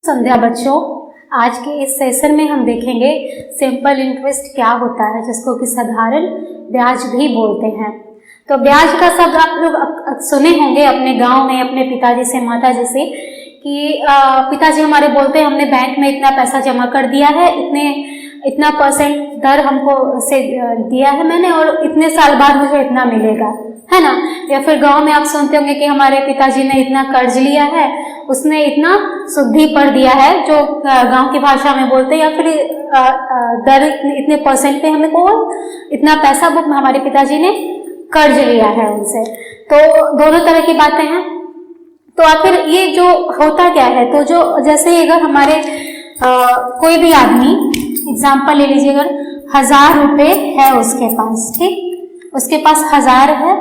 संध्या बच्चों, आज के इस सेशन में हम देखेंगे सिंपल इंटरेस्ट क्या होता है, जिसको कि साधारण ब्याज भी बोलते हैं। तो ब्याज का शब्द आप लोग सुने होंगे अपने गांव में अपने पिताजी से, माताजी से, कि पिताजी हमारे बोलते हैं हमने बैंक में इतना पैसा जमा कर दिया है, इतना परसेंट दर हमको से दिया है मैंने, और इतने साल बाद मुझे इतना मिलेगा, है ना। या फिर गांव में आप सुनते होंगे कि हमारे पिताजी ने इतना कर्ज लिया है, उसने इतना सुद्धि पर दिया है, जो गांव की भाषा में बोलते हैं, या फिर दर इतने परसेंट पे हमें को इतना पैसा वो हमारे पिताजी ने कर्ज लिया है उनसे। तो दोनों तरह की बातें हैं। तो आखिर ये जो होता क्या है, तो जो जैसे अगर हमारे कोई भी आदमी एग्जाम्पल ले लीजिए, अगर 1000 रुपये है उसके पास, ठीक, उसके पास 1000 है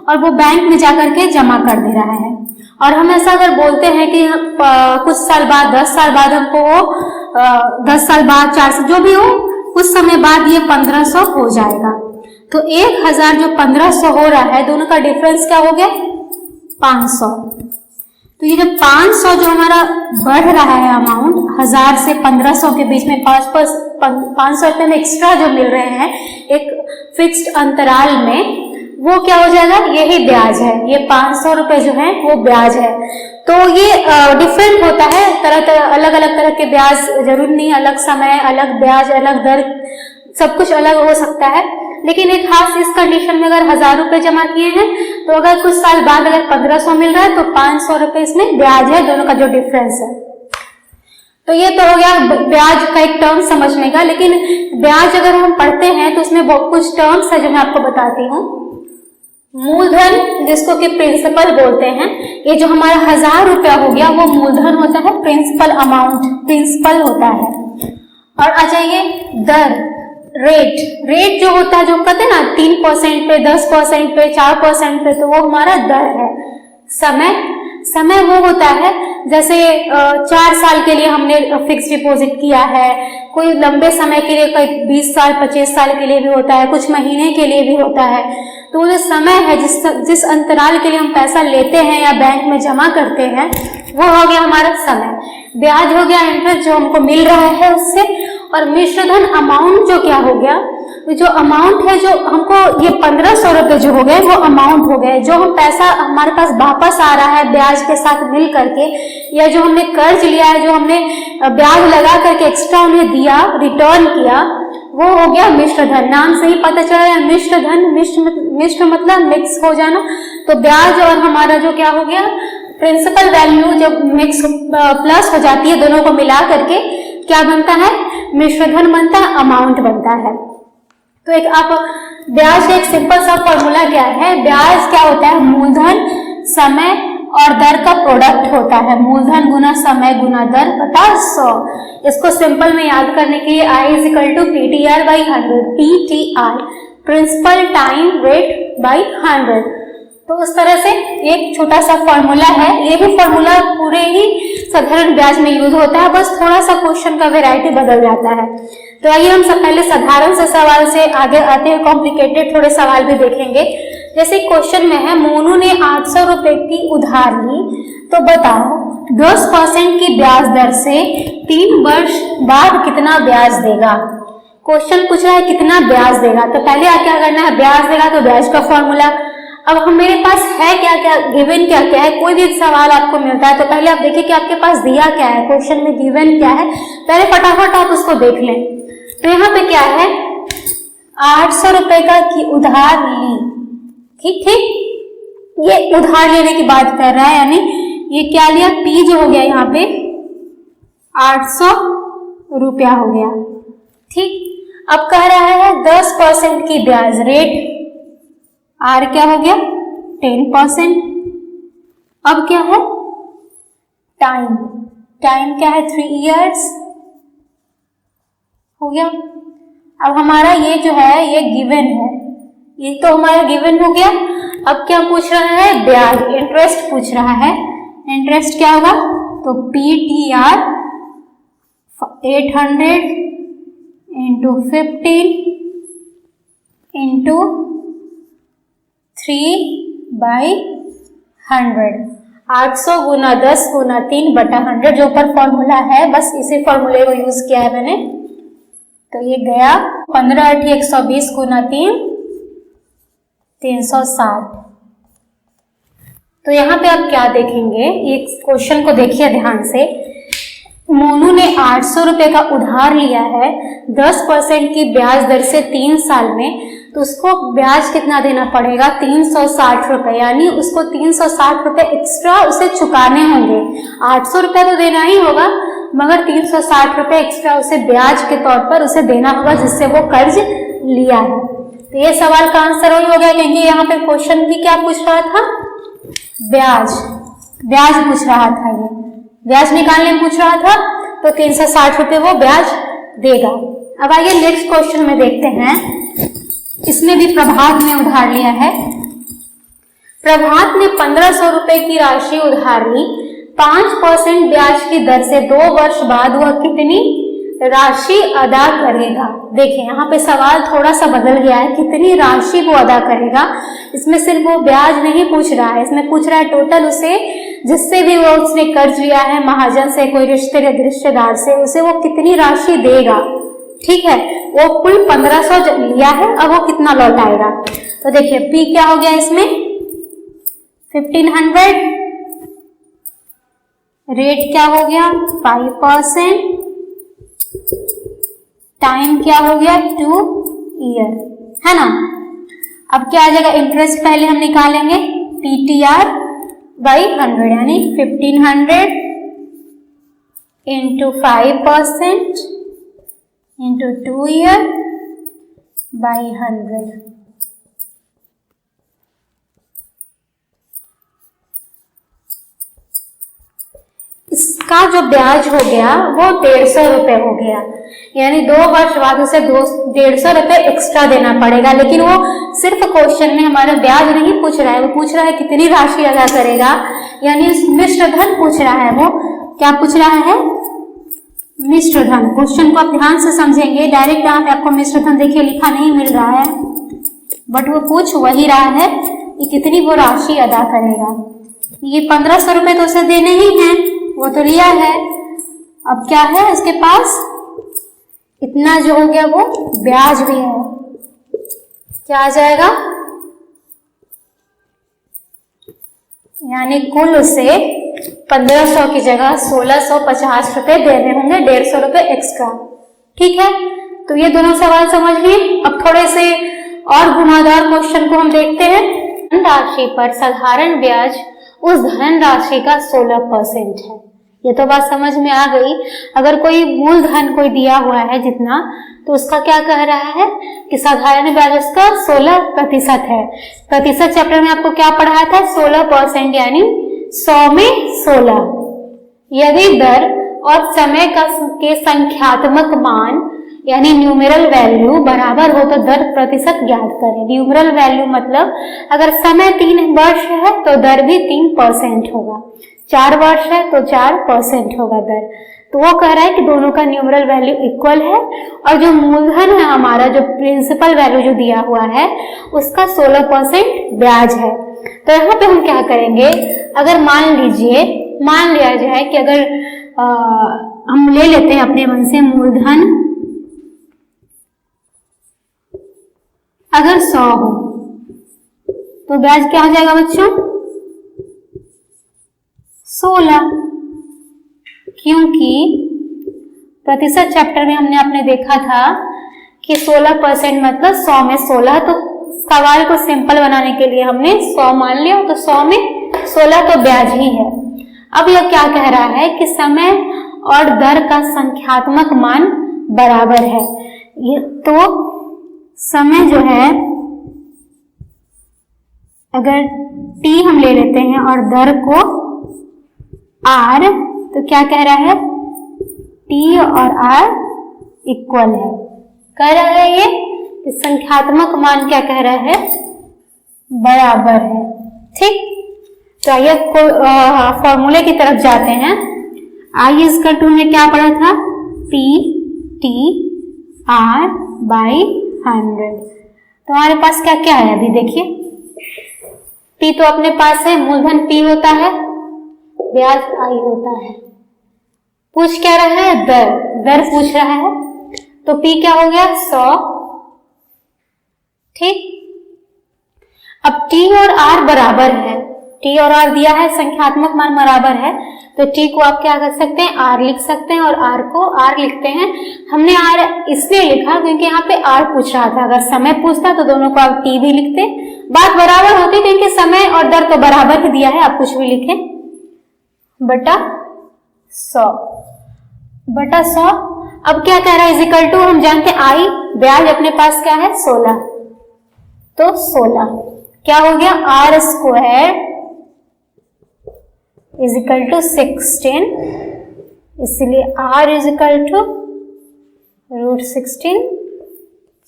और वो बैंक में जाकर के जमा कर दे रहा है, और हम ऐसा अगर बोलते हैं कि कुछ साल बाद, 10 साल बाद हमको वो 10 साल बाद, 4 साल जो भी हो, कुछ समय बाद ये 1500 हो जाएगा। तो 1000 जो 1500 हो रहा है, दोनों का डिफरेंस क्या हो गया? 500। तो ये जो 500 जो हमारा बढ़ रहा है अमाउंट, 1000 से 1500 के बीच में 500 रुपये में एक्स्ट्रा जो मिल रहे हैं एक फिक्स्ड अंतराल में, वो क्या हो जाएगा? यही ब्याज है। ये 500 रुपये जो है वो ब्याज है। तो ये डिफरेंट होता है, अलग अलग तरह के ब्याज, जरूरी नहीं अलग समय, अलग ब्याज, अलग दर, सब कुछ अलग हो सकता है। लेकिन एक खास इस कंडीशन में अगर 1000 रुपये जमा किए हैं, तो अगर कुछ साल बाद अगर 1500 मिल रहा है, तो 500 रुपये इसमें ब्याज है, दोनों का जो डिफरेंस है। तो ये तो हो गया ब्याज का एक टर्म समझने का। लेकिन ब्याज अगर हम पढ़ते हैं तो उसमें बहुत कुछ टर्म्स है जो मैं आपको बताती हूँ। मूलधन, जिसको कि प्रिंसिपल बोलते हैं, ये जो हमारा 1000 रुपया हो गया वो मूलधन होता है, प्रिंसिपल अमाउंट प्रिंसिपल होता है। और आ जाइए दर, रेट जो होता है, जो कहते हैं ना 3% पे, 10% पे, 4% पे, तो वो हमारा दर है। समय वो होता है, जैसे 4 साल के लिए हमने फिक्स डिपॉजिट किया है, कोई लंबे समय के लिए, कोई 20 साल 25 साल के लिए भी होता है, कुछ महीने के लिए भी होता है। तो वो जो समय है, जिस अंतराल के लिए हम पैसा लेते हैं या बैंक में जमा करते हैं, वो हो गया हमारा समय। ब्याज हो गया इंटरेस्ट जो हमको मिल रहा है उससे। और मिश्रधन अमाउंट जो क्या हो गया, जो अमाउंट है, जो हमको ये 1500 रुपये जो हो गए वो अमाउंट हो गए, जो हम पैसा हमारे पास वापस आ रहा है ब्याज के साथ मिल करके, या जो हमने कर्ज लिया है, जो हमने ब्याज लगा करके एक्स्ट्रा उन्हें दिया, रिटर्न किया, वो हो गया मिश्रधन। नाम से ही पता चल रहा है मिश्रधन, मिश्र मतलब मिक्स हो जाना। तो ब्याज और हमारा जो क्या हो गया, प्रिंसिपल वैल्यू जब मिक्स प्लस हो जाती है, दोनों को मिला करके क्या बनता है? मिश्रधन बनता है, अमाउंट बनता है। तो एक आप ब्याज का एक सिंपल सा फॉर्मूला क्या है? ब्याज क्या होता है? मूलधन, समय और दर का प्रोडक्ट होता है। मूलधन गुना समय गुना दर बटा 100। इसको सिंपल में याद करने के लिए I = PTR/100, PTR principal time rate by 100। तो उस तरह से एक छोटा सा फॉर्मूला है। ये भी फॉर्मूला पूरे ही साधारण ब्याज में यूज होता है, बस थोड़ा सा क्वेश्चन का वेराइटी बदल जाता है। तो आइए हम सब पहले साधारण से सवाल से आगे आते हैं, कॉम्प्लिकेटेड थोड़े सवाल भी देखेंगे। जैसे क्वेश्चन में है, मोनू ने 800 रुपए की उधार ली, तो बताओ 10% की ब्याज दर से 3 वर्ष बाद कितना ब्याज देगा। क्वेश्चन पूछ रहा है कितना ब्याज देगा। तो पहले क्या करना है? ब्याज देगा तो ब्याज का फॉर्मूला। अब हम मेरे पास है क्या क्या, गिवन क्या क्या है। कोई भी सवाल आपको मिलता है तो पहले आप देखिए कि आपके पास दिया क्या है, क्वेश्चन में गिवन क्या है, पहले फटाफट आप उसको देख लें। तो यहाँ पे क्या है? 800 रुपए का की उधार ली, ठीक, ये उधार लेने की बात कर रहा है, यानी ये क्या लिया? पी जो हो गया यहाँ पे 800 रुपया हो गया, ठीक। अब कह रहा है 10% की ब्याज रेट, आर क्या हो गया? 10%। अब क्या है? टाइम क्या है? 3 इयर्स हो गया। अब हमारा ये जो है ये गिवन है, ये तो हमारा गिवन हो गया। अब क्या पूछ रहा है? ब्याज, इंटरेस्ट पूछ रहा है। इंटरेस्ट क्या होगा? तो PTR 800 × 15 × 3/100। 800 गुना 10 गुना 3/100 जो ऊपर फॉर्मूला है, बस इसी फॉर्मूले को यूज किया है मैंने। तो ये गया 15 × 120 गुना 3 360। तो यहाँ पे आप क्या देखेंगे, ये क्वेश्चन को देखिए ध्यान से। मोनू ने 800 रुपए का उधार लिया है 10% की ब्याज दर से 3 साल में, तो उसको ब्याज कितना देना पड़ेगा, 360 रुपए, यानी उसको 360 रुपए एक्स्ट्रा उसे चुकाने होंगे। 800 रुपए तो देना ही होगा, मगर 360 रुपए एक्स्ट्रा उसे ब्याज के तौर पर उसे देना होगा जिससे वो कर्ज लिया है। तो ये सवाल का आंसर वही हो गया, क्योंकि यहाँ पे क्वेश्चन भी क्या पूछ रहा था, ब्याज पूछ रहा था, ये ब्याज निकालने पूछ रहा था, तो 360 रुपए वो ब्याज देगा। अब आइए नेक्स्ट क्वेश्चन में देखते हैं। इसमें भी प्रभात ने उधार लिया है। प्रभात ने 1500 रुपए की राशि उधार ली, 5% ब्याज की दर से 2 वर्ष बाद वह कितनी राशि अदा करेगा। देखिए यहाँ पे सवाल थोड़ा सा बदल गया है, कितनी राशि वो अदा करेगा। इसमें सिर्फ वो ब्याज नहीं पूछ रहा है, इसमें पूछ रहा है टोटल उसे, जिससे भी वो उसने कर्ज लिया है, महाजन से, कोई रिश्तेदार से, उसे वो कितनी राशि देगा। ठीक है, वो कुल 1500 लिया है, अब वो कितना लौटाएगा। तो देखिए P क्या हो गया इसमें, 1500, रेट क्या हो गया 5%, टाइम क्या हो गया 2 ईयर, है ना। अब क्या आ जाएगा, इंटरेस्ट पहले हम निकालेंगे, PTR बाई 100, यानी 1500 इंटू 5% इंटू 2 ईयर बाई 100। इसका जो ब्याज हो गया वो 150 रुपए हो गया, यानी 2 वर्ष बाद उसे 150 रुपए एक्स्ट्रा देना पड़ेगा। लेकिन वो सिर्फ क्वेश्चन में हमारा ब्याज नहीं पूछ रहा है, वो पूछ रहा है कितनी राशि अदा करेगा, यानी मिश्र धन पूछ रहा है। वो क्या पूछ रहा है, मिश्र धन। क्वेश्चन को आप ध्यान से समझेंगे, डायरेक्ट यहाँ पे आपको मिश्र धन देखिए लिखा नहीं मिल रहा है, बट वो पूछ वही रहा है कि कितनी वो राशि अदा करेगा। ये 1500 रुपए तो उसे देने ही हैं, वो तो लिया है। अब क्या है उसके पास, इतना जो हो गया वो ब्याज भी है। क्या आ जाएगा, यानी कुल उसे 1500 की जगह 1650 रुपए देने होंगे, 150 रुपए एक्स्ट्रा। ठीक है, तो ये दोनों सवाल समझ लिए। अब थोड़े से और घुमावदार क्वेश्चन को हम देखते हैं। धन राशि पर साधारण ब्याज उस धन राशि का 16% है। ये तो बात समझ में आ गई। अगर कोई मूल धन कोई दिया हुआ है जितना, तो उसका क्या कह रहा है कि साधारण ब्याज उसका 16% है। प्रतिशत चैप्टर में आपको क्या पढ़ाया था, 16%, यानी 100 में 16। यदि दर और समय के संख्यात्मक मान यानी न्यूमेरल वैल्यू बराबर हो तो दर प्रतिशत ज्ञात करें। न्यूमेरल वैल्यू मतलब अगर समय 3 वर्ष है तो दर भी 3% होगा, 4 वर्ष है तो 4% होगा दर। तो वो कह रहा है कि दोनों का न्यूमेरल वैल्यू इक्वल है, और जो मूलधन है हमारा, जो प्रिंसिपल वैल्यू जो दिया हुआ है, उसका 16% ब्याज है। तो यहाँ पे हम क्या करेंगे, अगर मान लिया जाए कि अगर हम ले लेते हैं अपने मन से मूलधन अगर 100 हो तो ब्याज क्या हो जाएगा बच्चों, 16। क्योंकि प्रतिशत चैप्टर में हमने आपने देखा था कि 16% मतलब 100 में 16, तो सवाल को सिंपल बनाने के लिए हमने 100 मान लिया, तो 100 में 16 तो ब्याज ही है। अब यह क्या कह रहा है कि समय और दर का संख्यात्मक मान बराबर है। ये तो समय जो है, अगर t हम ले लेते हैं और दर को r, तो क्या कह रहा है, t और r इक्वल है। कह रहा है ये कि संख्यात्मक मान क्या कह रहा है, बराबर है। ठीक, तो आइए फॉर्मूले की तरफ जाते हैं। आई इक्वल टू में क्या पढ़ा था, p t r बाई 100। तो हमारे पास क्या क्या है, अभी देखिए, p तो अपने पास है, मूलधन p होता है, ब्याज आई होता है। पूछ क्या रहा है? दर, दर पूछ रहा है। तो P क्या हो गया? 100। ठीक, अब T और R बराबर है, T और R दिया है, संख्यात्मक मान बराबर है, तो T को आप क्या कर सकते हैं? R लिख सकते हैं और R को R लिखते हैं। हमने R इसलिए लिखा क्योंकि यहाँ पे R पूछ रहा था, अगर समय पूछता तो दोनों को आप T भी लिखते, बात बराबर होती, क्योंकि समय और दर तो बराबर ही दिया है, आप कुछ भी लिखें, बटा 100 बटा 100। अब क्या कह रहा है? इजिकल टू, हम जानते हैं आई, ब्याज अपने पास क्या है? 16, तो 16 क्या हो गया? R स्क्वायर इजिकल टू 16, इसलिए R इजिकल टू √16,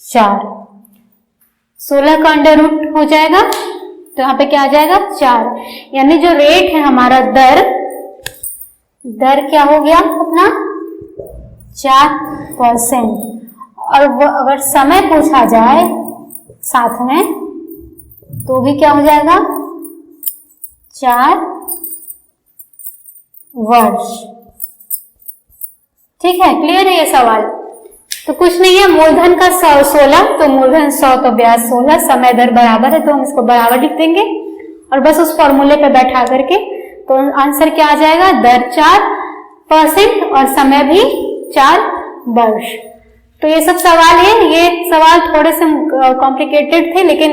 4। 16 का अंडर रूट हो जाएगा, तो यहाँ पे क्या आ जाएगा? 4। यानी जो रेट है हमारा दर क्या हो गया अपना? 4%। और वो अगर समय पूछा जाए साथ में तो भी क्या हो जाएगा? 4 वर्ष। ठीक है, क्लियर है ये सवाल? तो कुछ नहीं है, मूलधन का 16, तो मूलधन 100 तो ब्याज 16, समय दर बराबर है तो हम इसको बराबर लिख देंगे और बस उस फॉर्मूले पे बैठा करके, तो आंसर क्या आ जाएगा? दर 4% और समय भी 4 वर्ष। तो ये सब सवाल है, ये सवाल थोड़े से कॉम्प्लिकेटेड थे लेकिन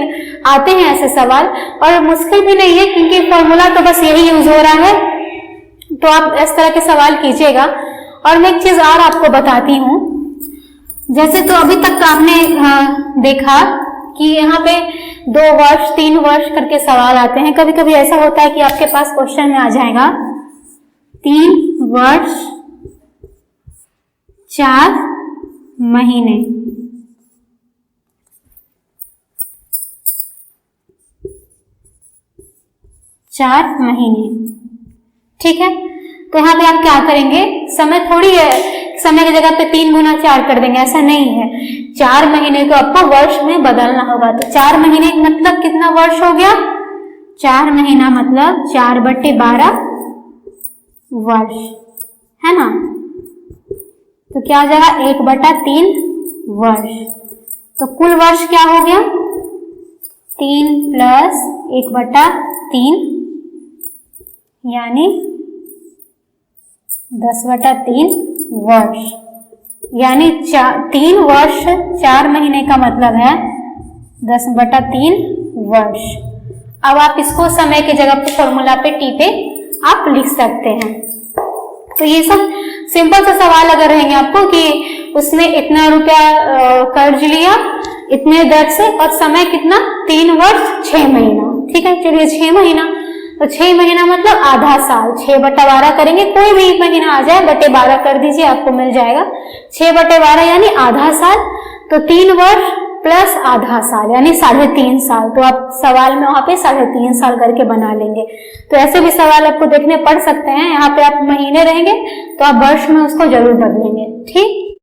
आते हैं ऐसे सवाल, और मुश्किल भी नहीं है क्योंकि फॉर्मूला तो बस यही यूज हो रहा है, तो आप इस तरह के सवाल कीजिएगा। और मैं एक चीज और आपको बताती हूँ, जैसे तो अभी तक आपने देखा कि यहाँ पे 2 वर्ष 3 वर्ष करके सवाल आते हैं, कभी कभी ऐसा होता है कि आपके पास क्वेश्चन में आ जाएगा 3 वर्ष 4 महीने। ठीक है, तो यहाँ पे आप क्या करेंगे? समय थोड़ी है, समय की जगह पे 3 गुना 4 कर देंगे, ऐसा नहीं है। 4 महीने को आपको वर्ष में बदलना होगा, तो 4 महीने मतलब कितना वर्ष हो गया? 4 महीना मतलब 4/12 वर्ष, है ना? तो क्या हो जाएगा? 1/3 वर्ष। तो कुल वर्ष क्या हो गया? 3 + 1/3 यानी 10/3 वर्ष, यानी 3 वर्ष 4 महीने का मतलब है 10/3 वर्ष। अब आप इसको समय की जगह पे फॉर्मूला पे T पे आप लिख सकते हैं। तो ये सब सिंपल सा सवाल अगर रहेंगे आपको कि उसने इतना रुपया कर्ज लिया इतने दर से और समय कितना? 3 वर्ष 6 महीना। ठीक है, चलिए 6 महीना, तो 6 महीना मतलब आधा साल, 6/12 करेंगे, कोई भी महीना आ जाए, /12 कर दीजिए, आपको मिल जाएगा 6/12 यानी आधा साल। तो 3 वर्ष प्लस आधा साल यानी 3.5 साल, तो आप सवाल में वहां पे 3.5 साल करके बना लेंगे। तो ऐसे भी सवाल आपको देखने पड़ सकते हैं, यहाँ पे आप महीने रहेंगे तो आप वर्ष में उसको जरूर बदलेंगे। ठीक।